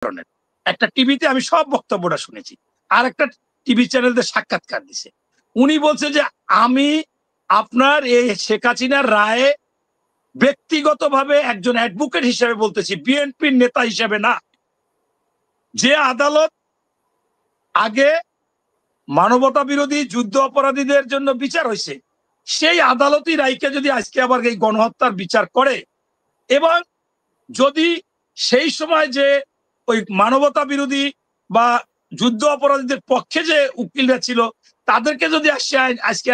ধরনের। একটা টিভিতে আমি সব বক্তব্যটা শুনেছি, আর একটা টিভি চ্যানেলতে সাক্ষাৎকার দিছে। উনি বলছে যে আমি আপনার এই শেখ হাসিনার রায়ে ব্যক্তিগতভাবে একজন অ্যাডভোকেট হিসেবে বলতেছি, বিএনপির নেতা হিসেবে না। যে আদালত আগে মানবতা বিরোধী যুদ্ধ অপরাধীদের জন্য বিচার হয়েছে, সেই আদালতই রায়কে যদি আজকে আবার এই গণহত্যার বিচার করে, এবং যদি সেই সময় যে ওই মানবতা বিরোধী বা যুদ্ধ অপরাধীদের পক্ষে যে উকিলরা ছিল তাদেরকে যদি আজকে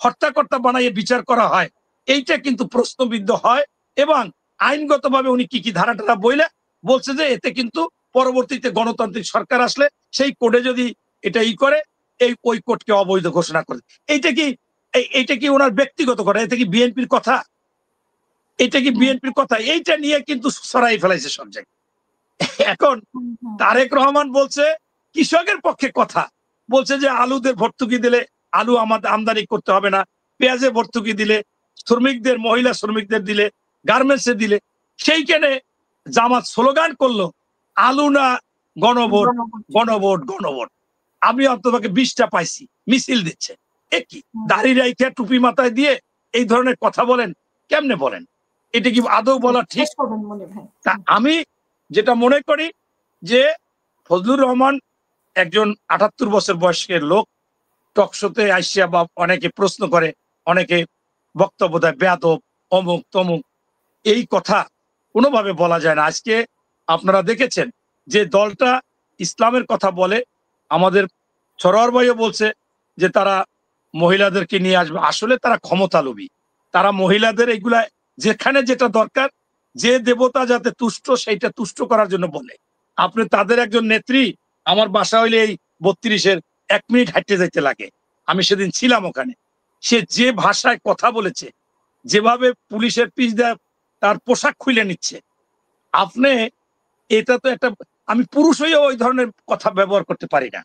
হত্যাকর্তা বানাইয়ে বিচার করা হয়, এইটা কিন্তু প্রশ্নবিদ্ধ হয়। এবং আইনগতভাবে উনি কি কি ধারাটারা বইলে বলছে যে এতে কিন্তু পরবর্তীতে গণতান্ত্রিক সরকার আসলে সেই কোডে যদি এটা করে ওই কোডকে অবৈধ ঘোষণা করে। এইটা কি ওনার ব্যক্তিগত কথা? এটা কি বিএনপির কথা? এটা কি বিএনপির কথা? এইটা নিয়ে কিন্তু সরাই ফেলাইছে সব জায়গায়। এখন তারেক রহমান বলছে কৃষকের পক্ষে কথা, বলছে যে আলুদের ভর্তুকি দিলে আলু আমাদের আমদানি করতে হবে না, পেঁয়াজে ভর্তুকি দিলে, শ্রমিকদের মহিলা শ্রমিকদের দিলে, গার্মেন্টসে দিলে। সেইখানে জামাত স্লোগান করলো আলু না গণভোট, গণভোট, গণভোট। আমি অন্ততপক্ষে 20টা পাইছি, মিছিল দিচ্ছে। একই দাড়ি রাইখা টুপি মাথায় দিয়ে এই ধরনের কথা বলেন, কেমনে বলেন? এটা কি আদৌ বলা ঠিক? আমি যেটা মনে করি যে ফজলুর রহমান একজন 78 বছর বয়সের লোক, টকশোতে আইসিয়া বা অনেকে প্রশ্ন করে, অনেকে বক্তব্য দেয় বেয়াদব, অমুক তমুক, এই কথা কোনোভাবে বলা যায় না। আজকে আপনারা দেখেছেন যে দলটা ইসলামের কথা বলে, আমাদের সরোয়ার ভাইও বলছে যে তারা মহিলাদেরকে নিয়ে আসবে, আসলে তারা ক্ষমতালোভী। তারা মহিলাদের এইগুলা যেখানে যেটা দরকার, যে দেবতা যাতে তুষ্ট সেইটা তুষ্ট করার জন্য বলে। আপনি তাদের একজন নেত্রী, আমার বাসা হইলে এই 32-এর 1 মিনিট হাঁটতে যাইতে লাগে। আমি সেদিন ছিলাম ওখানে। সে যে ভাষায় কথা বলেছে, যেভাবে পুলিশের পিছ দেয় তার পোশাক খুলে নিচ্ছে, আপনি এটা তো একটা, আমি পুরুষ হয়েও ওই ধরনের কথা ব্যবহার করতে পারি না,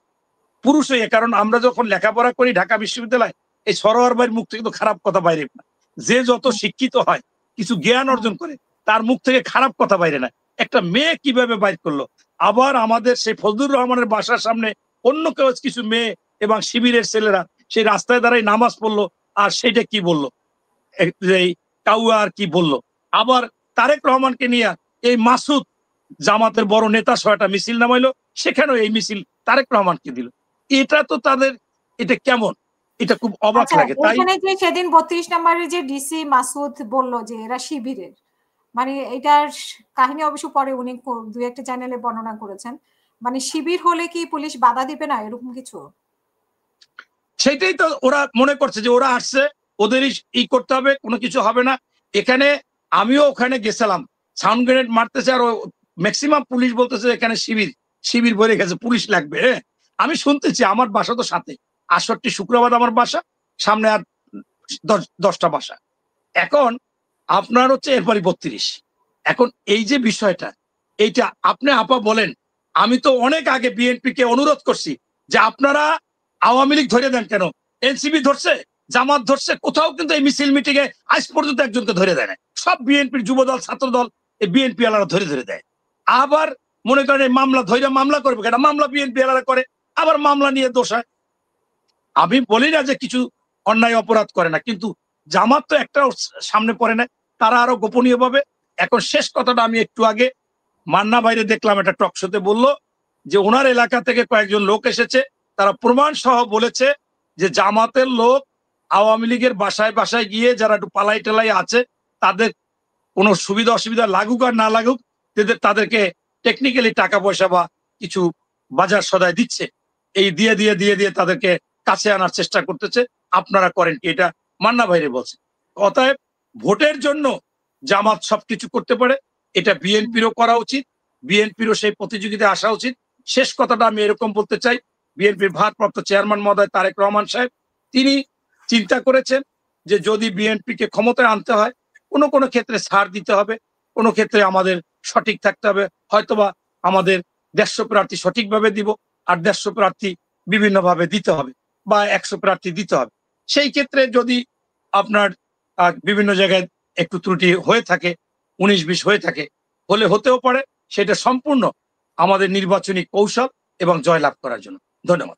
পুরুষ হয়ে। কারণ আমরা যখন লেখাপড়া করি ঢাকা বিশ্ববিদ্যালয়, এই সরোয়ার ভাইয়ের মুখ থেকে তো খারাপ কথা বাইরে না। যে যত শিক্ষিত হয়, কিছু জ্ঞান অর্জন করে, তার মুখ থেকে খারাপ কথা বাইরে না। একটা মেয়ে কিভাবে বাইর করলো? আবার আমাদের সেই ফজলুর রহমানের বাসার সামনে অন্য কেউ কিছু মেয়ে এবং শিবিরের ছেলেরা সেই রাস্তায় দাঁড়াই নামাজ পড়লো, আর সেইটা কি বললো, এই কাউয়া আর কি বললো। আবার তারেক রহমানকে নিয়ে এই মাসুদ জামাতের বড় নেতা সহ একটা মিছিল নামাইলো, সেখানেও এই মিছিল তারেক রহমানকে দিল। এটা তো তাদের, এটা কেমন? এটা খুব অবাক লাগে। তাই যে সেদিন 32 নম্বরের যে ডিসি মাসুদ বললো যে এরা শিবিরের, মানে এটার কাহিনী অবশ্য পরে উনি 2-1টা চ্যানেলে বর্ণনা করেছেন। মানে শিবির হলে কি পুলিশ বাধা দিবে না, এরকম কিছু? সেটাই তো ওরা মনে করছে যে ওরা আসছে, ওদেরই করতে হবে, কোনো কিছু হবে না। এখানে আমিও ওখানে গেছিলাম, সাউন্ড গ্রেনেড মারতেছে, আর ম্যাক্সিমাম পুলিশ বলতেছে এখানে শিবির শিবির ভরে গেছে, পুলিশ লাগবে। আমি শুনতেছি, আমার বাসা তো সাথে 68 শুক্রবার আমার বাসা, সামনে আর 10টা বাসা। এখন আপনার হচ্ছে এরপরই 32। এখন এই যে বিষয়টা, এইটা আপনি আপা বলেন, আমি তো অনেক আগে বিএনপি কে অনুরোধ করছি যে আপনারা আওয়ামী লীগ ধরে দেন কেন, এনসিপি ধরছে, জামাত ধরছে, কোথাও কিন্তু এই মিছিল মিটিং এ আজ পর্যন্ত একজনকে ধরে দেয় না। সব বিএনপির যুবদল, ছাত্রদল, এই বিএনপি আলারা ধরে ধরে দেয়। আবার মনে করেন এই মামলা ধরে, মামলা করবে কেন? মামলা বিএনপি আলারা করে, আবার মামলা নিয়ে দোষ হয়। আমি বলি না যে কিছু অন্যায় অপরাধ করে না, কিন্তু জামাত তো একটা সামনে পড়ে না, তারা আরো গোপনীয় ভাবে। এখন শেষ কথাটা, আমি একটু আগে মান্না বাইরে দেখলাম একটা টক শোতে বললো যে ওনার এলাকা থেকে কয়েকজন লোক এসেছে, তারা প্রমাণ সহ বলেছে যে জামাতের লোক আওয়ামী লীগের বাসায় বাসায় গিয়ে যারা একটু পালাই টালাই আছে, তাদের কোনো সুবিধা অসুবিধা লাগুক আর না লাগুক, তাদেরকে টেকনিক্যালি টাকা পয়সা বা কিছু বাজার সদাই দিচ্ছে, এই দিয়ে দিয়ে দিয়ে দিয়ে তাদেরকে কাছে আনার চেষ্টা করতেছে। আপনারা করেন কি? এটা মান্না ভাইরে বলছে। অতএব ভোটের জন্য জামাত সবকিছু করতে পারে, এটা বিএনপিরও করা উচিত, বিএনপিরও সেই প্রতিযোগিতায় আসা উচিত। শেষ কথাটা আমি এরকম বলতে চাই, বিএনপির ভারপ্রাপ্ত চেয়ারম্যান মহোদয় তারেক রহমান সাহেব, তিনি চিন্তা করেছেন যে যদি বিএনপিকে ক্ষমতায় আনতে হয়, কোনো কোনো ক্ষেত্রে ছাড় দিতে হবে, কোনো ক্ষেত্রে আমাদের সঠিক থাকতে হবে। হয়তোবা আমাদের 150 প্রার্থী সঠিকভাবে দিব, আর 150 প্রার্থী বিভিন্নভাবে দিতে হবে, বা 100 প্রার্থী দিতে হবে। সেই ক্ষেত্রে যদি আপনার বিভিন্ন জায়গায় একটু ত্রুটি হয়ে থাকে, 19-20 হয়ে থাকে, হলে হতেও পারে, সেটা সম্পূর্ণ আমাদের নির্বাচনী কৌশল এবং জয়লাভ করার জন্য। ধন্যবাদ।